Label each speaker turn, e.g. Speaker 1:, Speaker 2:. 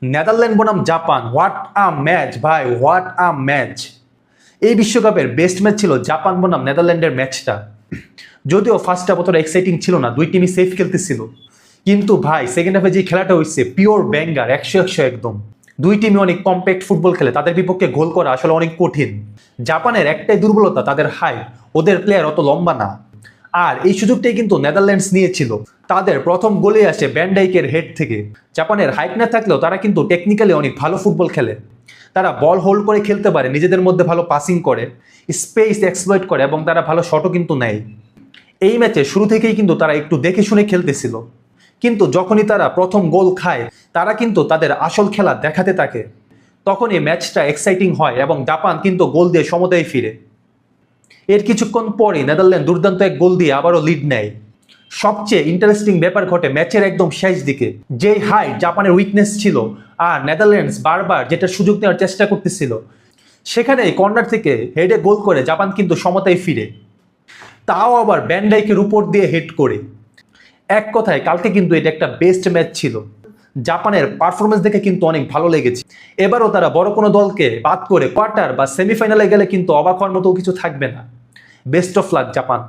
Speaker 1: Netherland বনাম Japan, what a match ভাই, what a match. এই বিশ্বকাপের বেস্ট ম্যাচ ছিল জাপান বনাম নেদারল্যান্ডের ম্যাচটা। যদিও ফার্স্ট হাফ অতটা এক্সাইটিং ছিল না, দুই টিমই সেফ খেলতেছিল, কিন্তু ভাই সেকেন্ড হাফে যে খেলাটা হয়েছে পিওর ব্যাঙ্গার, 100-100 একদম। দুই টিমই অনেক কম্প্যাক্ট ফুটবল খেলে, তাদের বিপক্ষে গোল করা আসলে অনেক কঠিন। জাপানের একটাই দুর্বলতা, তাদের হাইট, ওদের প্লেয়ার অত লম্বা না। আর এই সুযোগটাই কিন্তু নেদারল্যান্ডস নিয়েছিল। তাদের প্রথম গোলে আসে ভ্যান ডাইকের হেড থেকে। জাপানের হাইট না থাকলেও তারা কিন্তু টেকনিক্যালি অনেক ভালো ফুটবল খেলে। তারা বল হোল্ড করে খেলতে পারে, নিজেদের মধ্যে ভালো পাসিং করে, স্পেস এক্সপ্লয়েট করে, এবং তারা ভালো শটও কিন্তু নেয়। এই ম্যাচে শুরু থেকেই কিন্তু তারা একটু দেখে শুনে খেলতেছিল, কিন্তু যখনই তারা প্রথম গোল খায় তারা কিন্তু তাদের আসল খেলা দেখাতে থাকে। তখন এই ম্যাচটা এক্সাইটিং হয় এবং জাপান কিন্তু গোল দিয়ে সমতায় ফিরে। এর কিছুক্ষণ পরে নেদারল্যান্ড দুর্দান্ত এক গোল দিয়ে আবারও লিড নেয়। সবচেয়ে ইন্টারেস্টিং ব্যাপার ঘটে ম্যাচের একদম শেষ দিকে। যেই হাইট জাপানের উইকনেস ছিল, আর নেদারল্যান্ডস বারবার যেটা সুযোগ নেওয়ার চেষ্টা করতেছিল, সেখানে কর্নার থেকে হেডে গোল করে জাপান কিন্তু সমতায় ফিরে, তাও আবার ভ্যান ডাইকের উপর দিয়ে হেড করে। এক কথায় কালকে কিন্তু এটা একটা বেস্ট ম্যাচ ছিল। জাপানের পারফরমেন্স দেখে কিন্তু অনেক ভালো লেগেছে। এবারও তারা বড় কোনো দলকে বাদ করে কোয়ার্টার বা সেমিফাইনালে গেলে কিন্তু অবাক হওয়ার মতো কিছু থাকবে না। Best of luck Japan.